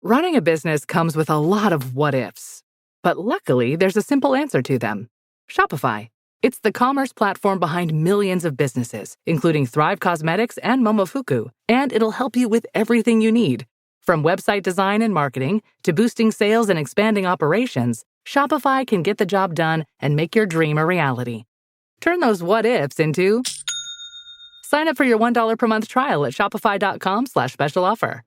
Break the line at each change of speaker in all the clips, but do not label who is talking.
Running a business comes with a lot of what-ifs. But luckily, there's a simple answer to them. Shopify. It's the commerce platform behind millions of businesses, including Thrive Cosmetics and Momofuku, and it'll help you with everything you need. From website design and marketing to boosting sales and expanding operations, Shopify can get the job done and make your dream a reality. Turn those what-ifs into... Sign up for your $1 per month trial at shopify.com/special offer.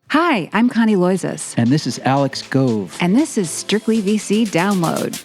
Hi, I'm Connie Loizos.
And this is Alex Gove.
And this is StrictlyVC Download.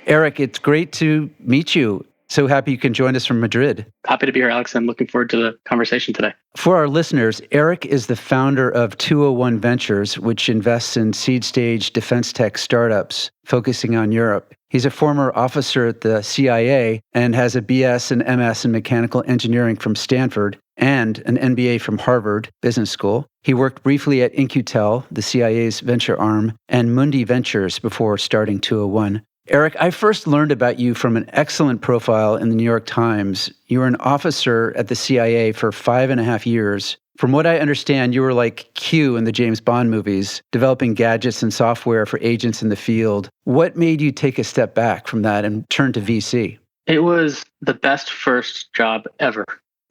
Eric, it's great to meet you. So happy you can join us from Madrid.
Happy to be here, Alex. I'm looking forward to the conversation today.
For our listeners, Eric is the founder of 201 Ventures, which invests in seed-stage defense tech startups focusing on Europe. He's a former officer at the CIA and has a BS and MS in mechanical engineering from Stanford and an MBA from Harvard Business School. He worked briefly at In-Q-Tel, the CIA's venture arm, and Mundi Ventures before starting 201. Eric, I first learned about you from an excellent profile in the New York Times. You were an officer at the CIA for 5.5 years. From what I understand, you were like Q in the James Bond movies, developing gadgets and software for agents in the field. What made you take a step back from that and turn to VC?
It was the best first job ever.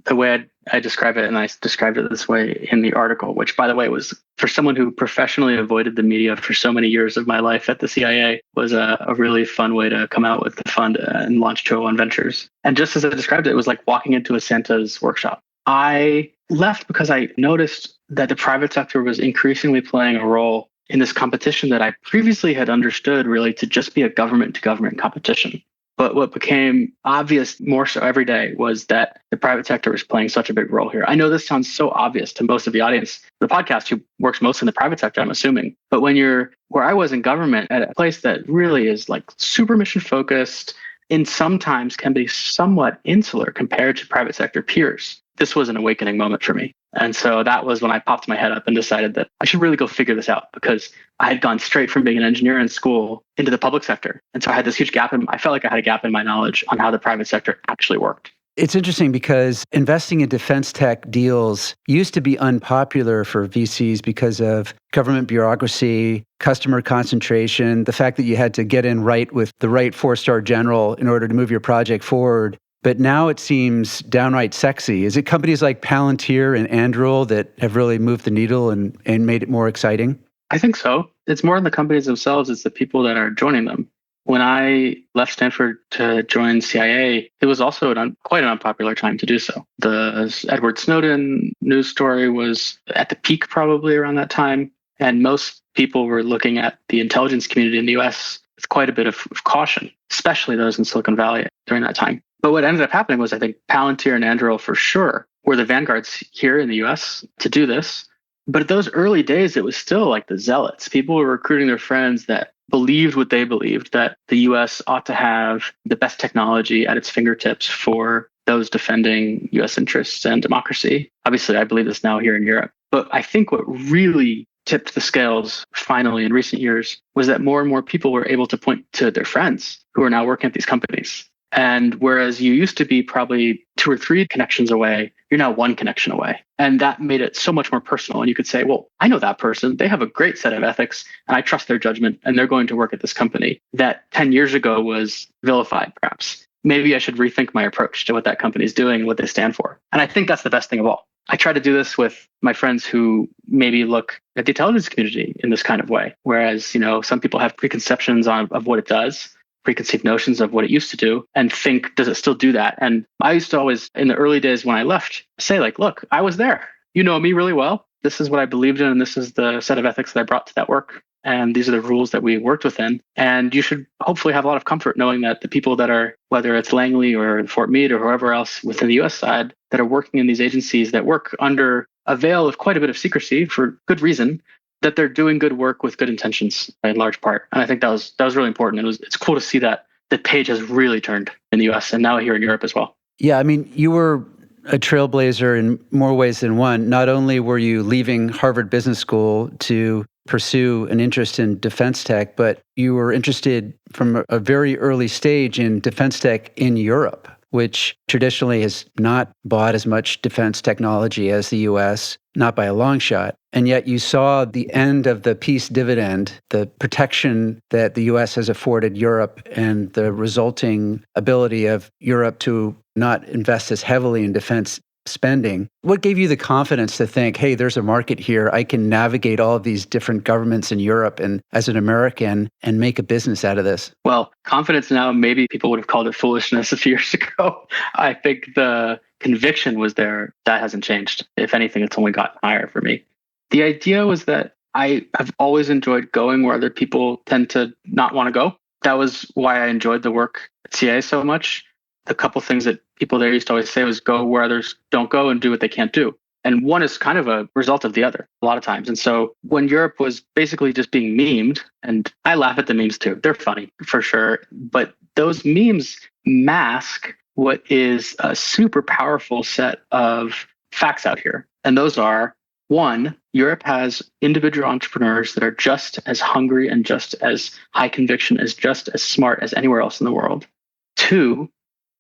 The way I describe it, and I described it this way in the article, which, by the way, was for someone who professionally avoided the media for so many years of my life at the CIA, was a really fun way to come out with the fund and launch 201 Ventures. And just as I described it, it was like walking into a Santa's workshop. I left because I noticed that the private sector was increasingly playing a role in this competition that I previously had understood really to just be a government-to-government competition. But what became obvious more so every day was that the private sector was playing such a big role here. I know this sounds so obvious to most of the audience, the podcast who works most in the private sector, I'm assuming. But when you're where I was in government, at a place that really is like super mission focused and sometimes can be somewhat insular compared to private sector peers, this was an awakening moment for me. And so that was when I popped my head up and decided that I should really go figure this out, because I had gone straight from being an engineer in school into the public sector. And so I had this huge gap I felt like I had a gap in my knowledge on how the private sector actually worked.
It's interesting because investing in defense tech deals used to be unpopular for VCs because of government bureaucracy, customer concentration, the fact that you had to get in right with the right 4-star general in order to move your project forward. But now it seems downright sexy. Is it companies like Palantir and Andro that have really moved the needle and made it more exciting?
I think so. It's more than the companies themselves, it's the people that are joining them. When I left Stanford to join CIA, it was also quite an unpopular time to do so. The Edward Snowden news story was at the peak probably around that time, and most people were looking at the intelligence community in the US with quite a bit of caution, especially those in Silicon Valley during that time. But what ended up happening was I think Palantir and Andro for sure were the vanguards here in the US to do this. But at those early days, it was still like the zealots. People were recruiting their friends that believed what they believed, that the US ought to have the best technology at its fingertips for those defending US interests and democracy. Obviously, I believe this now here in Europe. But I think what really tipped the scales finally in recent years was that more and more people were able to point to their friends who are now working at these companies. And whereas you used to be probably 2 or 3 connections away, you're now 1 connection away. And that made it so much more personal. And you could say, well, I know that person. They have a great set of ethics and I trust their judgment and they're going to work at this company that 10 years ago was vilified, perhaps. Maybe I should rethink my approach to what that company is doing and what they stand for. And I think that's the best thing of all. I try to do this with my friends who maybe look at the intelligence community in this kind of way. Whereas, some people have preconceptions of what it does, preconceived notions of what it used to do, and think, does it still do that? And I used to always, in the early days when I left, say like, look, I was there. You know me really well. This is what I believed in, and this is the set of ethics that I brought to that work. And these are the rules that we worked within. And you should hopefully have a lot of comfort knowing that the people that are, whether it's Langley or Fort Meade or whoever else within the US side, that are working in these agencies that work under a veil of quite a bit of secrecy for good reason, that they're doing good work with good intentions in large part. And I think that was really important. It's cool to see that the page has really turned in the US and now here in Europe as well.
Yeah, I mean, you were a trailblazer in more ways than one. Not only were you leaving Harvard Business School to pursue an interest in defense tech, but you were interested from a very early stage in defense tech in Europe, which traditionally has not bought as much defense technology as the US, not by a long shot. And yet you saw the end of the peace dividend, the protection that the US has afforded Europe and the resulting ability of Europe to not invest as heavily in defense spending. What gave you the confidence to think, hey, there's a market here. I can navigate all of these different governments in Europe and as an American and make a business out of this?
Well, confidence now, maybe people would have called it foolishness a few years ago. I think the conviction was there. That hasn't changed. If anything, it's only gotten higher for me. The idea was that I have always enjoyed going where other people tend to not want to go. That was why I enjoyed the work at CIA so much. The couple things that people there used to always say was go where others don't go and do what they can't do. And one is kind of a result of the other a lot of times. And so when Europe was basically just being memed, and I laugh at the memes too, they're funny for sure, but those memes mask what is a super powerful set of facts out here. And those are, one, Europe has individual entrepreneurs that are just as hungry and just as high conviction, as just as smart as anywhere else in the world. Two,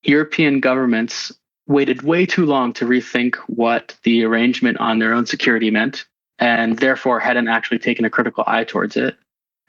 European governments waited way too long to rethink what the arrangement on their own security meant, and therefore hadn't actually taken a critical eye towards it.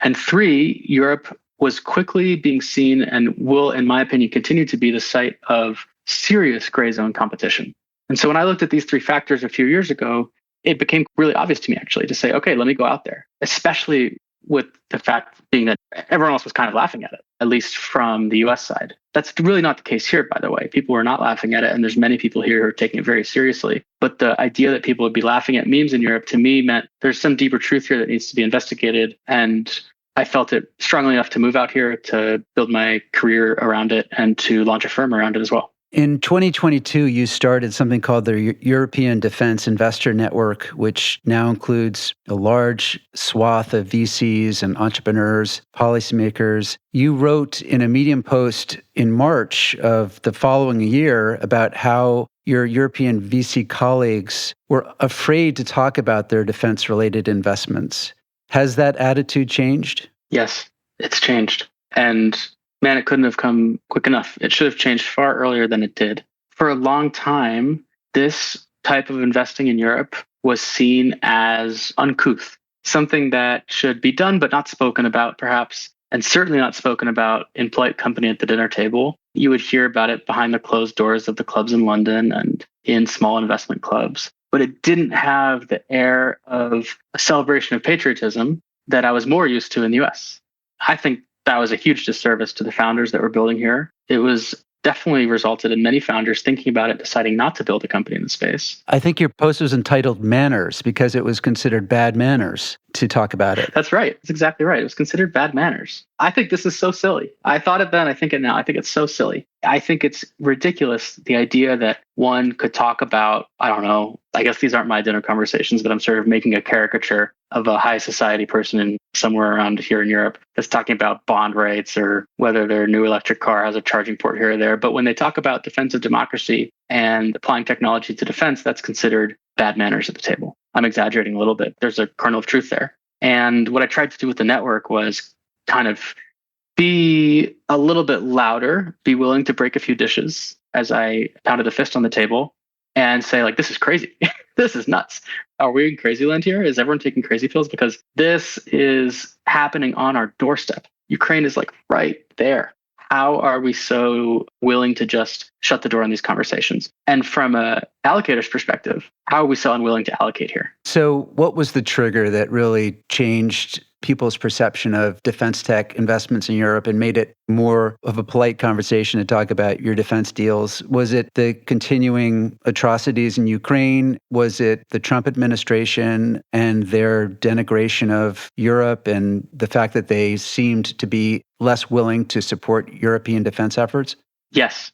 And three, Europe was quickly being seen and will, in my opinion, continue to be the site of serious gray zone competition. And so when I looked at these three factors a few years ago, it became really obvious to me actually to say, okay, let me go out there, especially with the fact being that everyone else was kind of laughing at it, at least from the US side. That's really not the case here, by the way. People were not laughing at it, and there's many people here who are taking it very seriously. But the idea that people would be laughing at memes in Europe, to me, meant there's some deeper truth here that needs to be investigated. And I felt it strongly enough to move out here, to build my career around it, and to launch a firm around it as well.
In 2022, you started something called the European Defense Investor Network, which now includes a large swath of VCs and entrepreneurs, policymakers. You wrote in a Medium post in March of the following year about how your European VC colleagues were afraid to talk about their defense-related investments. Has that attitude changed?
Yes, it's changed. And man, it couldn't have come quick enough. It should have changed far earlier than it did. For a long time, this type of investing in Europe was seen as uncouth, something that should be done but not spoken about, perhaps, and certainly not spoken about in polite company at the dinner table. You would hear about it behind the closed doors of the clubs in London and in small investment clubs. But it didn't have the air of a celebration of patriotism that I was more used to in the US. I think that was a huge disservice to the founders that were building here. It was definitely resulted in many founders thinking about it, deciding not to build a company in the space.
I think your post was entitled Manners because it was considered bad manners to talk about it.
That's right. That's exactly right. It was considered bad manners. I think this is so silly. I thought it then, I think it now. I think it's so silly. I think it's ridiculous, the idea that one could talk about, I don't know, I guess these aren't my dinner conversations, but I'm sort of making a caricature of a high society person in somewhere around here in Europe that's talking about bond rates or whether their new electric car has a charging port here or there. But when they talk about defensive democracy and applying technology to defense, that's considered bad manners at the table. I'm exaggerating a little bit. There's a kernel of truth there. And what I tried to do with the network was kind of be a little bit louder, be willing to break a few dishes as I pounded a fist on the table and say, like, this is crazy. This is nuts. Are we in crazy land here? Is everyone taking crazy pills? Because this is happening on our doorstep. Ukraine is like right there. How are we so willing to just shut the door on these conversations? And from a allocator's perspective, how are we so unwilling to allocate here?
So what was the trigger that really changed people's perception of defense tech investments in Europe and made it more of a polite conversation to talk about your defense deals? Was it the continuing atrocities in Ukraine? Was it the Trump administration and their denigration of Europe and the fact that they seemed to be less willing to support European defense efforts?
Yes.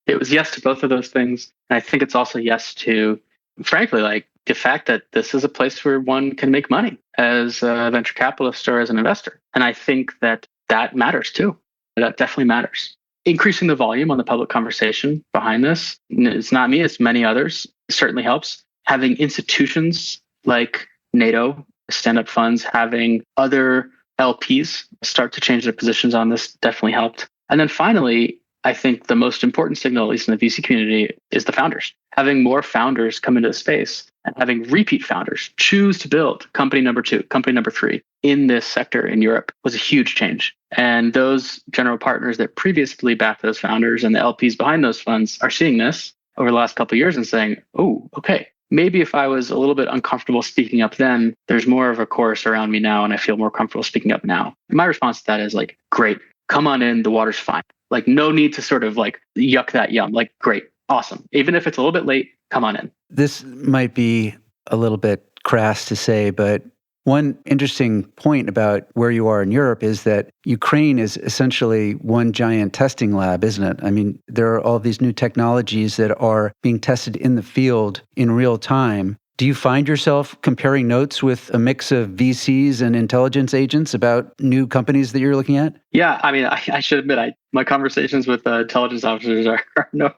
It was yes to both of those things. And I think it's also yes to, frankly, like the fact that this is a place where one can make money as a venture capitalist or as an investor. And I think that that matters too. That definitely matters. Increasing the volume on the public conversation behind this, it's not me, it's many others. It certainly helps. Having institutions like NATO stand-up funds having other LPs start to change their positions on this definitely helped. And then finally, I think the most important signal, at least in the VC community, is the founders. Having more founders come into the space and having repeat founders choose to build company number 2, company number 3 in this sector in Europe was a huge change. And those general partners that previously backed those founders and the LPs behind those funds are seeing this over the last couple of years and saying, oh, okay, maybe if I was a little bit uncomfortable speaking up then, there's more of a chorus around me now and I feel more comfortable speaking up now. And my response to that is like, great, come on in, the water's fine. Like no need to sort of like yuck that yum. Like, great, awesome. Even if it's a little bit late, come on in.
This might be a little bit crass to say, but one interesting point about where you are in Europe is that Ukraine is essentially one giant testing lab, isn't it? I mean, there are all these new technologies that are being tested in the field in real time. Do you find yourself comparing notes with a mix of VCs and intelligence agents about new companies that you're looking at?
Yeah, I mean, I should admit, my conversations with intelligence officers are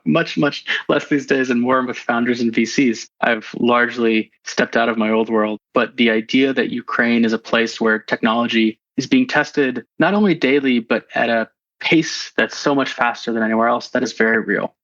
much less these days and more with founders and VCs. I've largely stepped out of my old world, but the idea that Ukraine is a place where technology is being tested not only daily, but at a pace that's so much faster than anywhere else, that is very real.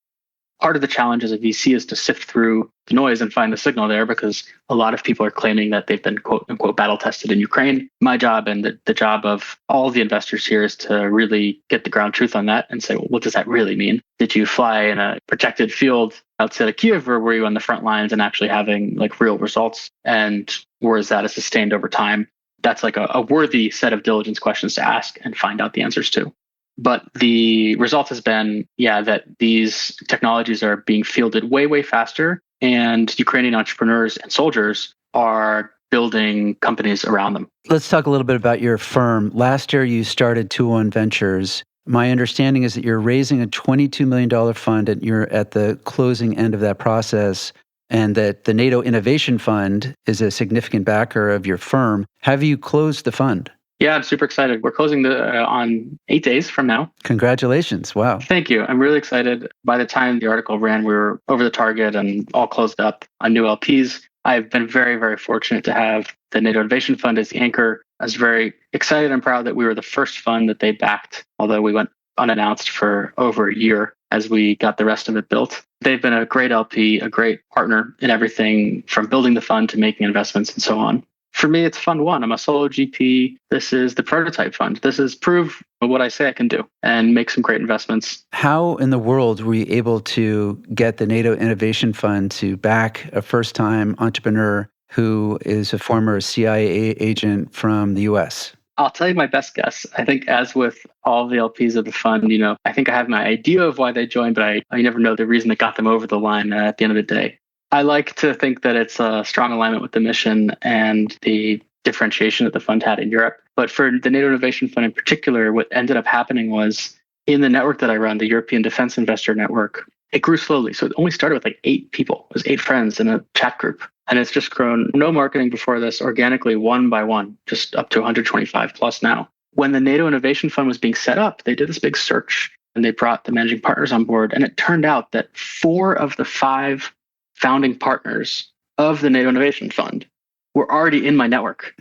Part of the challenge as a VC is to sift through the noise and find the signal there because a lot of people are claiming that they've been quote unquote battle tested in Ukraine. My job and the job of all the investors here is to really get the ground truth on that and say, well, what does that really mean? Did you fly in a protected field outside of Kiev or were you on the front lines and actually having like real results? And or is that sustained over time? That's like a worthy set of diligence questions to ask and find out the answers to. But the result has been, that these technologies are being fielded way faster, and Ukrainian entrepreneurs and soldiers are building companies around them.
Let's talk a little bit about your firm. Last year, you started 201 Ventures. My understanding is that you're raising a $22 million fund, and you're at the closing end of that process, and that the NATO Innovation Fund is a significant backer of your firm. Have you closed the fund?
Yeah, I'm super excited. We're closing on 8 days from now.
Congratulations. Wow.
Thank you. I'm really excited. By the time the article ran, we were over the target and all closed up on new LPs. I've been very, very fortunate to have the NATO Innovation Fund as the anchor. I was very excited and proud that we were the first fund that they backed, although we went unannounced for over a year as we got the rest of it built. They've been a great LP, a great partner in everything from building the fund to making investments and so on. For me, it's fund 1. I'm a solo GP. This is the prototype fund. This is prove what I say I can do and make some great investments.
How in the world were you able to get the NATO Innovation Fund to back a first-time entrepreneur who is a former CIA agent from the US?
I'll tell you my best guess. I think as with all the LPs of the fund, I think I have my idea of why they joined, but I never know the reason that got them over the line at the end of the day. I like to think that it's a strong alignment with the mission and the differentiation that the fund had in Europe. But for the NATO Innovation Fund in particular, what ended up happening was in the network that I run, the European Defense Investor Network, it grew slowly. So it only started with like 8 people. It was 8 friends in a chat group. And it's just grown, no marketing before this, organically one by one, just up to 125 plus now. When the NATO Innovation Fund was being set up, they did this big search and they brought the managing partners on board. And it turned out that 4 of the 5 founding partners of the NATO Innovation Fund were already in my network.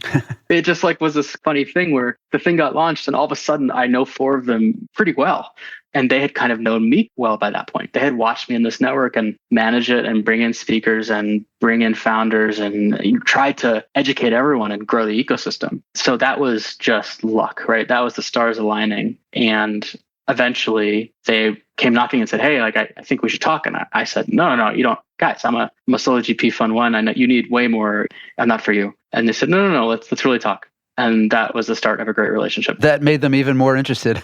It just was this funny thing where the thing got launched and all of a sudden I know 4 of them pretty well. And they had kind of known me well by that point. They had watched me in this network and manage it and bring in speakers and bring in founders and try to educate everyone and grow the ecosystem. So that was just luck, right? That was the stars aligning. And eventually they came knocking and said, hey, I think we should talk. And I said, no, you don't. Guys, I'm a solo GP fund 1. I know you need way more. I'm not for you. And they said, no, let's really talk. And that was the start of a great relationship.
That made them even more interested.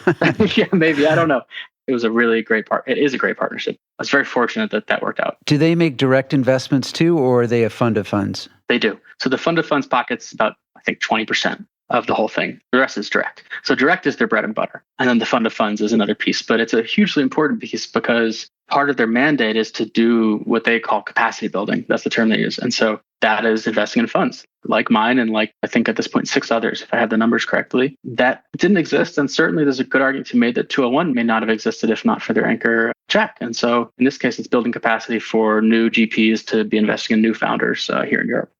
Yeah, maybe. I don't know. It was a really great It is a great partnership. I was very fortunate that worked out.
Do they make direct investments too, or are they a fund of funds?
They do. So the fund of funds pockets about, I think, 20% of the whole thing. The rest is direct. So direct is their bread and butter. And then the fund of funds is another piece. But it's a hugely important piece because part of their mandate is to do what they call capacity building. That's the term they use. And so that is investing in funds like mine and like I think at this point 6 others, if I have the numbers correctly, that didn't exist. And certainly there's a good argument to be made that 201 may not have existed if not for their anchor check. And so in this case, it's building capacity for new GPs to be investing in new founders here in Europe.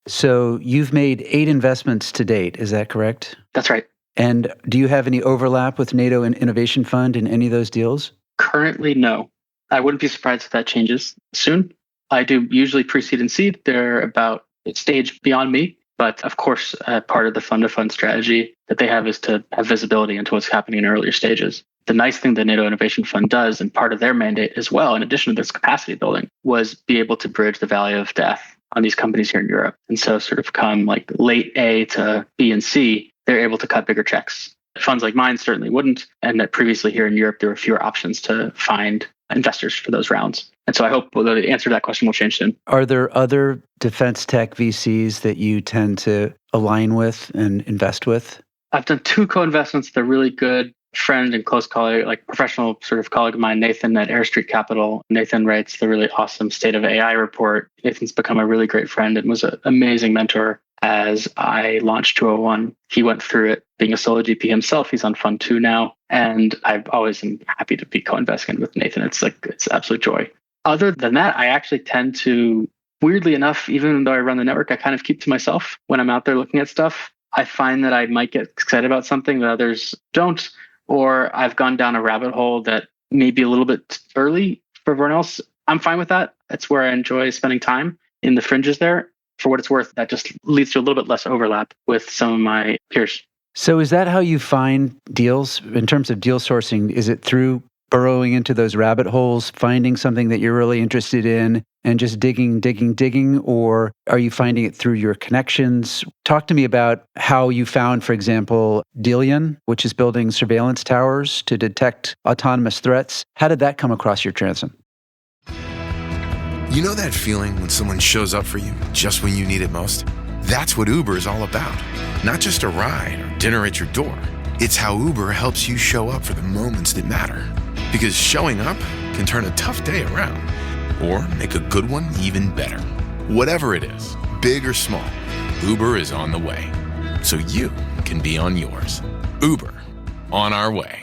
So you've made 8 investments to date. Is that correct?
That's right.
And do you have any overlap with NATO Innovation Fund in any of those deals?
Currently, no. I wouldn't be surprised if that changes soon. I do usually pre-seed and seed. They're about a stage beyond me. But of course, part of the fund-to-fund strategy that they have is to have visibility into what's happening in earlier stages. The nice thing the NATO Innovation Fund does, and part of their mandate as well, in addition to this capacity building, was be able to bridge the valley of death on these companies here in Europe. And so sort of come like late A to B and C, they're able to cut bigger checks. Funds like mine certainly wouldn't. And that previously here in Europe, there were fewer options to find investors for those rounds. And so I hope the answer to that question will change soon.
Are there other defense tech VCs that you tend to align with and invest with?
I've done 2 co-investments. They're really good. Friend and close colleague, like professional sort of colleague of mine, Nathan at Air Street Capital. Nathan writes the really awesome State of AI report. Nathan's become a really great friend and was an amazing mentor as I launched 201. He went through it being a solo GP himself. He's on Fund 2 now. And I've always am happy to be co-investing with Nathan. It's absolute joy. Other than that, I actually tend to, weirdly enough, even though I run the network, I kind of keep to myself when I'm out there looking at stuff. I find that I might get excited about something that others don't, or I've gone down a rabbit hole that may be a little bit early for everyone else. I'm fine with that. That's where I enjoy spending time in the fringes there. For what it's worth, that just leads to a little bit less overlap with some of my peers.
So is that how you find deals in terms of deal sourcing? Is it through burrowing into those rabbit holes, finding something that you're really interested in and just digging, or are you finding it through your connections? Talk to me about how you found, for example, Delian, which is building surveillance towers to detect autonomous threats. How did that come across your transom?
You know that feeling when someone shows up for you just when you need it most? That's what Uber is all about. Not just a ride or dinner at your door. It's how Uber helps you show up for the moments that matter. Because showing up can turn a tough day around or make a good one even better. Whatever it is, big or small, Uber is on the way. So you can be on yours. Uber, on our way.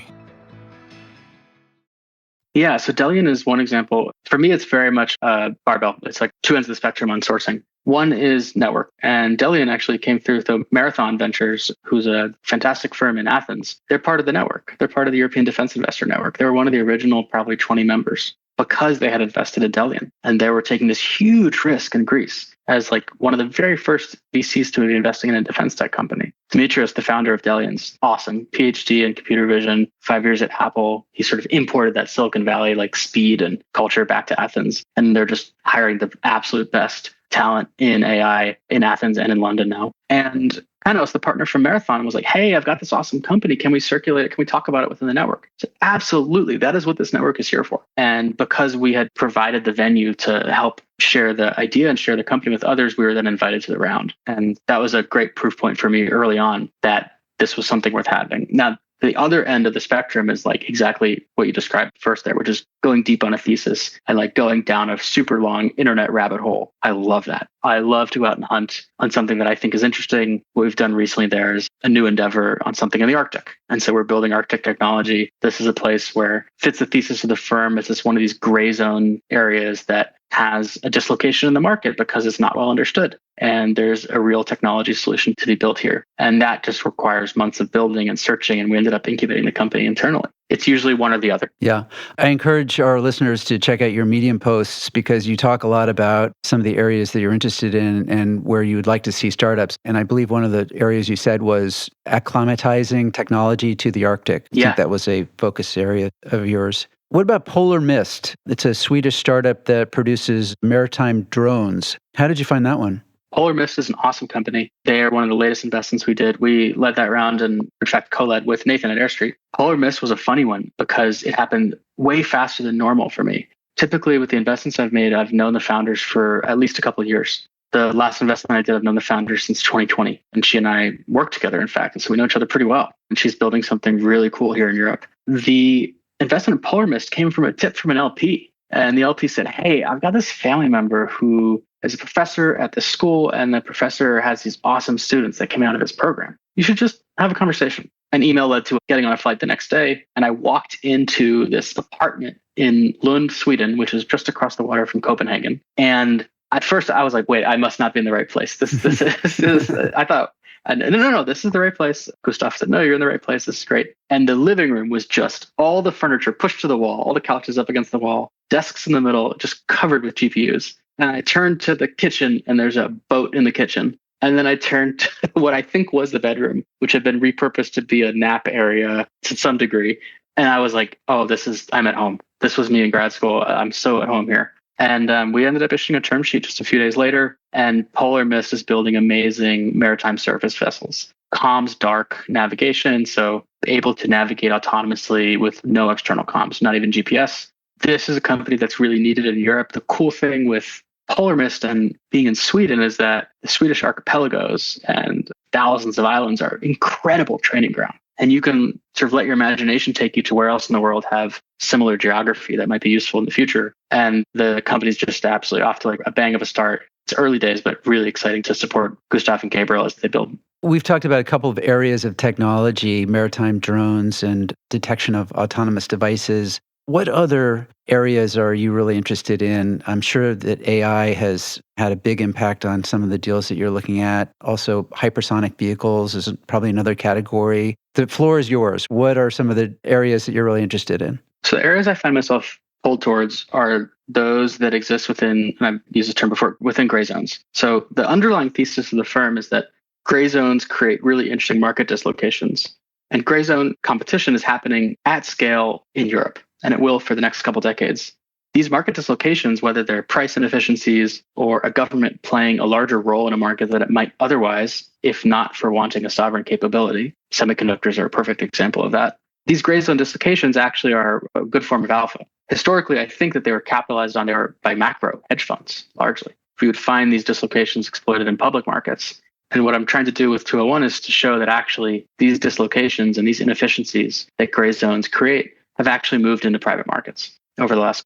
Yeah, so Delian is one example. For me, it's very much a barbell. It's like 2 ends of the spectrum on sourcing. One is network. And Delian actually came through with the Marathon Ventures, who's a fantastic firm in Athens. They're part of the network. They're part of the European Defense Investor Network. They were one of the original probably 20 members because they had invested in Delian. And they were taking this huge risk in Greece as like one of the very first VCs to be investing in a defense tech company. Demetrios, the founder of Delian's awesome PhD in computer vision, 5 years at Apple. He sort of imported that Silicon Valley like speed and culture back to Athens. And they're just hiring the absolute best talent in AI in Athens and in London now. And Panos, the partner from Marathon, was like, hey, I've got this awesome company. Can we circulate it? Can we talk about it within the network? So absolutely. That is what this network is here for. And because we had provided the venue to help share the idea and share the company with others, we were then invited to the round. And that was a great proof point for me early on that this was something worth having. Now, the other end of the spectrum is like exactly what you described first there, which is going deep on a thesis and like going down a super long internet rabbit hole. I love that. I love to go out and hunt on something that I think is interesting. What we've done recently there is a new endeavor on something in the Arctic. And so we're building Arctic technology. This is a place where fits the thesis of the firm. It's just one of these gray zone areas that has a dislocation in the market because it's not well understood. And there's a real technology solution to be built here. And that just requires months of building and searching. And we ended up incubating the company internally. It's usually one or the other.
Yeah. I encourage our listeners to check out your Medium posts because you talk a lot about some of the areas that you're interested in and where you would like to see startups. And I believe one of the areas you said was acclimatizing technology to the Arctic. I think that was a focus area of yours. What about Polar Mist? It's a Swedish startup that produces maritime drones. How did you find that one?
Polar Mist is an awesome company. They are one of the latest investments we did. We led that round and, in fact, co-led with Nathan at Air Street. Polar Mist was a funny one because it happened way faster than normal for me. Typically, with the investments I've made, I've known the founders for at least a couple of years. The last investment I did, I've known the founders since 2020. And she and I worked together, in fact. And so we know each other pretty well. And she's building something really cool here in Europe. The investment in Polar Mist came from a tip from an LP. And the LP said, hey, I've got this family member who is a professor at this school, and the professor has these awesome students that came out of his program. You should just have a conversation. An email led to getting on a flight the next day, and I walked into this apartment in Lund, Sweden, which is just across the water from Copenhagen. And At first, I was like, wait, I must not be in the right place. I thought, no, this is the right place. Gustav said, no, you're in the right place. This is great. And the living room was just all the furniture pushed to the wall, all the couches up against the wall, desks in the middle, just covered with GPUs. And I turned to the kitchen and there's a boat in the kitchen. And then I turned to what I think was the bedroom, which had been repurposed to be a nap area to some degree. And I was like, oh, I'm at home. This was me in grad school. I'm so at home here. And we ended up issuing a term sheet just a few days later. And Polar Mist is building amazing maritime surface vessels, comms, dark navigation. So able to navigate autonomously with no external comms, not even GPS. This is a company that's really needed in Europe. The cool thing with Polar Mist and being in Sweden is that the Swedish archipelagos and thousands of islands are incredible training ground. And you can sort of let your imagination take you to where else in the world have similar geography that might be useful in the future. And the company's just absolutely off to like a bang of a start. It's early days, but really exciting to support Gustav and Gabriel as they build.
We've talked about a couple of areas of technology, maritime drones and detection of autonomous devices. What other areas are you really interested in? I'm sure that AI has had a big impact on some of the deals that you're looking at. Also, hypersonic vehicles is probably another category. The floor is yours. What are some of the areas that you're really interested in?
So the areas I find myself pulled towards are those that exist within, and I've used this term before, within gray zones. So the underlying thesis of the firm is that gray zones create really interesting market dislocations. And gray zone competition is happening at scale in Europe, and it will for the next couple decades. These market dislocations, whether they're price inefficiencies or a government playing a larger role in a market that it might otherwise, if not for wanting a sovereign capability, semiconductors are a perfect example of that. These gray zone dislocations actually are a good form of alpha. Historically, I think that they were capitalized on by macro hedge funds, largely. We would find these dislocations exploited in public markets. And what I'm trying to do with 201 is to show that actually these dislocations and these inefficiencies that gray zones create have actually moved into private markets over the last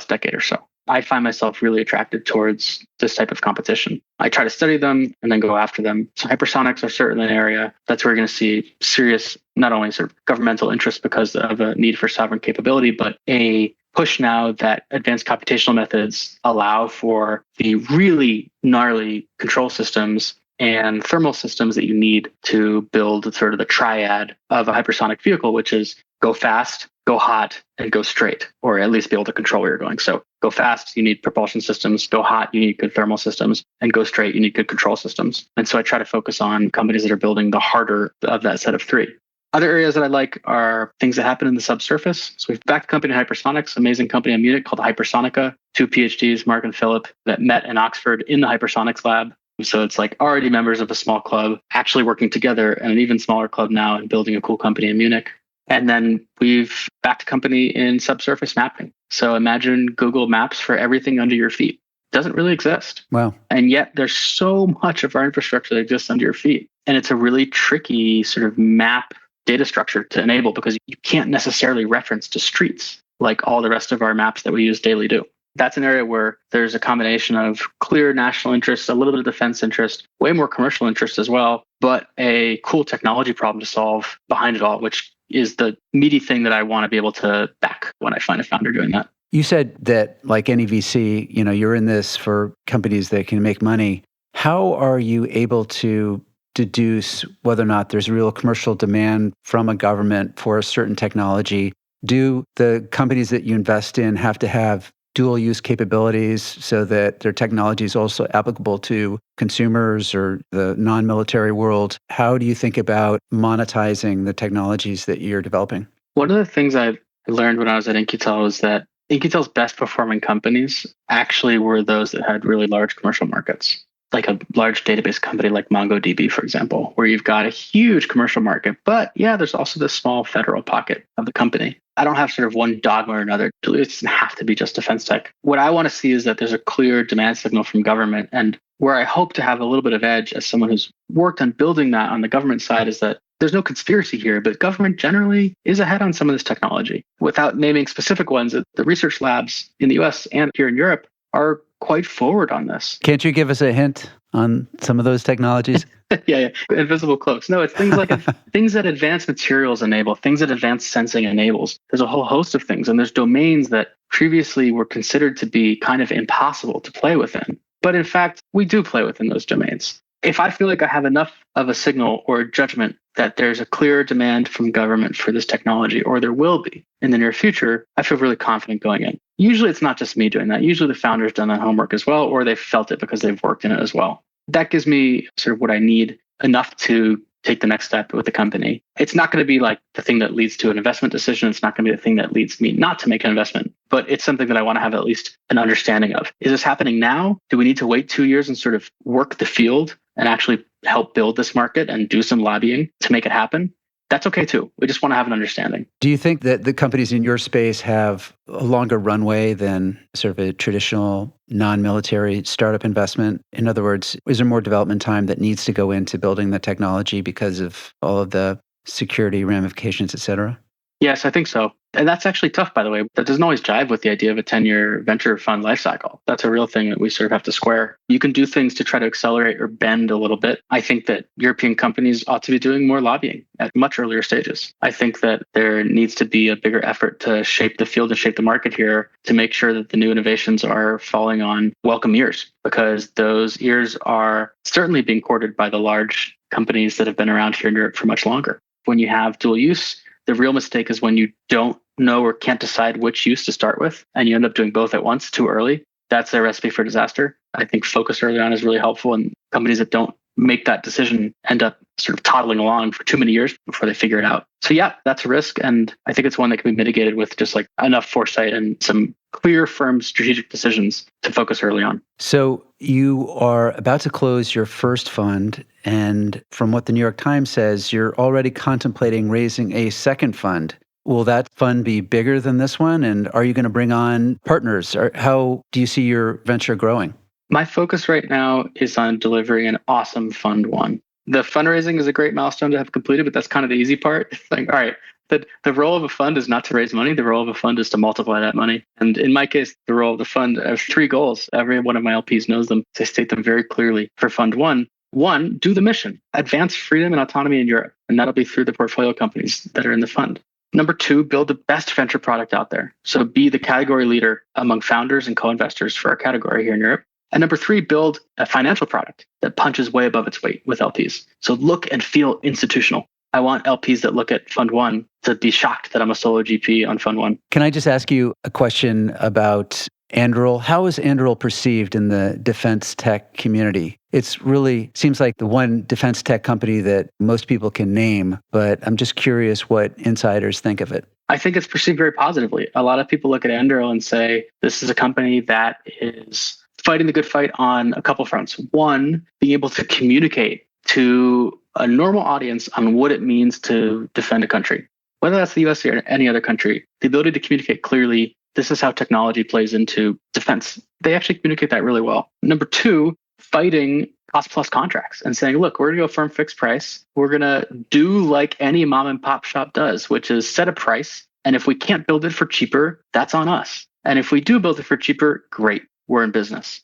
decade or so. I find myself really attracted towards this type of competition. I try to study them and then go after them. So hypersonics are certainly an area that's where you're going to see serious, not only sort of governmental interest because of a need for sovereign capability, but a push now that advanced computational methods allow for the really gnarly control systems and thermal systems that you need to build sort of the triad of a hypersonic vehicle, which is go fast, go hot, and go straight, or at least be able to control where you're going. So go fast, you need propulsion systems. Go hot, you need good thermal systems. And go straight, you need good control systems. And so I try to focus on companies that are building the harder of that set of three. Other areas that I like are things that happen in the subsurface. So we've backed a company in Hypersonics, amazing company in Munich called Hypersonica, 2 PhDs, Mark and Philip, that met in Oxford in the Hypersonics lab. So it's like already members of a small club, actually working together in an even smaller club now and building a cool company in Munich. And then we've backed a company in subsurface mapping. So imagine Google Maps for everything under your feet. It doesn't really exist.
Wow.
And yet there's so much of our infrastructure that exists under your feet. And it's a really tricky sort of map data structure to enable because you can't necessarily reference to streets like all the rest of our maps that we use daily do. That's an area where there's a combination of clear national interest, a little bit of defense interest, way more commercial interest as well, but a cool technology problem to solve behind it all, which is the meaty thing that I want to be able to back when I find a founder doing that.
You said that like any VC, you're in this for companies that can make money. How are you able to deduce whether or not there's real commercial demand from a government for a certain technology? Do the companies that you invest in have to have dual use capabilities so that their technology is also applicable to consumers or the non-military world? How do you think about monetizing the technologies that you're developing?
One of the things I learned when I was at In-Q-Tel was that In-Q-Tel's best performing companies actually were those that had really large commercial markets, like a large database company like MongoDB, for example, where you've got a huge commercial market. But yeah, there's also this small federal pocket of the company. I don't have sort of one dogma or another. It doesn't have to be just defense tech. What I want to see is that there's a clear demand signal from government. And where I hope to have a little bit of edge as someone who's worked on building that on the government side is that there's no conspiracy here, but government generally is ahead on some of this technology. Without naming specific ones, the research labs in the US and here in Europe are quite forward on this.
Can't you give us a hint on some of those technologies?
Yeah. Invisible cloaks. No, it's things like things that advanced materials enable, things that advanced sensing enables. There's a whole host of things. And there's domains that previously were considered to be kind of impossible to play within. But in fact, we do play within those domains. If I feel like I have enough of a signal or judgment that there's a clear demand from government for this technology, or there will be in the near future, I feel really confident going in. Usually it's not just me doing that. Usually the founder's done that homework as well, or they've felt it because they've worked in it as well. That gives me sort of what I need enough to take the next step with the company. It's not going to be like the thing that leads to an investment decision. It's not going to be the thing that leads me not to make an investment, but it's something that I want to have at least an understanding of. Is this happening now? Do we need to wait 2 years and sort of work the field and actually help build this market and do some lobbying to make it happen? That's okay too. We just want to have an understanding.
Do you think that the companies in your space have a longer runway than sort of a traditional non-military startup investment? In other words, is there more development time that needs to go into building the technology because of all of the security ramifications, et cetera?
Yes, I think so. And that's actually tough, by the way. That doesn't always jive with the idea of a 10-year venture fund lifecycle. That's a real thing that we sort of have to square. You can do things to try to accelerate or bend a little bit. I think that European companies ought to be doing more lobbying at much earlier stages. I think that there needs to be a bigger effort to shape the field and shape the market here to make sure that the new innovations are falling on welcome ears, because those ears are certainly being courted by the large companies that have been around here in Europe for much longer. When you have dual use, the real mistake is when you don't know or can't decide which use to start with, and you end up doing both at once too early. That's a recipe for disaster. I think focus early on is really helpful, and companies that don't make that decision end up sort of toddling along for too many years before they figure it out. So yeah, that's a risk. And I think it's one that can be mitigated with just like enough foresight and some clear, firm strategic decisions to focus early on.
So you are about to close your first fund. And from what the New York Times says, you're already contemplating raising a second fund. Will that fund be bigger than this one? And are you going to bring on partners? Or how do you see your venture growing?
My focus right now is on delivering an awesome Fund 1. The fundraising is a great milestone to have completed, but that's kind of the easy part. It's like, all right, the role of a fund is not to raise money. The role of a fund is to multiply that money. And in my case, the role of the fund has 3 goals. Every one of my LPs knows them. I state them very clearly for Fund 1. 1, do the mission, advance freedom and autonomy in Europe. And that'll be through the portfolio companies that are in the fund. Number 2, build the best venture product out there. So be the category leader among founders and co-investors for our category here in Europe. And number 3, build a financial product that punches way above its weight with LPs. So look and feel institutional. I want LPs that look at Fund 1 to be shocked that I'm a solo GP on Fund 1.
Can I just ask you a question about Andro? How is Andro perceived in the defense tech community? It's really seems like the one defense tech company that most people can name, but I'm just curious what insiders think of it.
I think it's perceived very positively. A lot of people look at Andro and say, this is a company that is fighting the good fight on a couple fronts. 1, being able to communicate to a normal audience on what it means to defend a country, whether that's the US or any other country. The ability to communicate clearly, this is how technology plays into defense. They actually communicate that really well. Number 2, fighting cost plus contracts and saying, look, we're going to go firm fixed price. We're going to do like any mom and pop shop does, which is set a price. And if we can't build it for cheaper, that's on us. And if we do build it for cheaper, great, we're in business.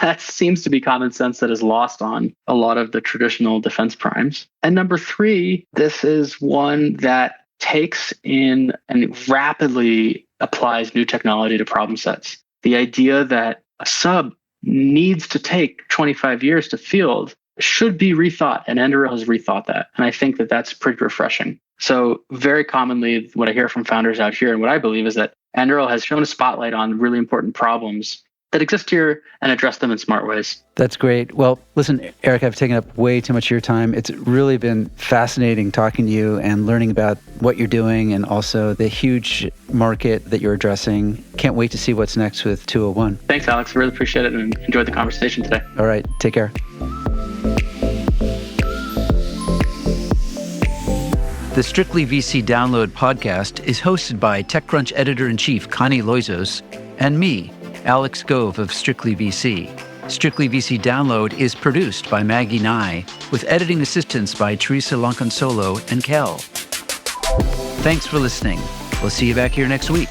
That seems to be common sense that is lost on a lot of the traditional defense primes. And number 3, this is one that takes in and rapidly applies new technology to problem sets. The idea that a sub needs to take 25 years to field should be rethought, and Andro has rethought that. And I think that that's pretty refreshing. So very commonly, what I hear from founders out here and what I believe is that Andro has shown a spotlight on really important problems that exist here and address them in smart ways.
That's great. Well, listen, Eric, I've taken up way too much of your time. It's really been fascinating talking to you and learning about what you're doing and also the huge market that you're addressing. Can't wait to see what's next with 201.
Thanks, Alex. I really appreciate it and enjoyed the conversation today.
All right. Take care. The StrictlyVC Download podcast is hosted by TechCrunch editor-in-chief Connie Loizos and me, Alex Gove of StrictlyVC. StrictlyVC Download is produced by Maggie Nye, with editing assistance by Theresa Loconsolo and Kell. Thanks for listening. We'll see you back here next week.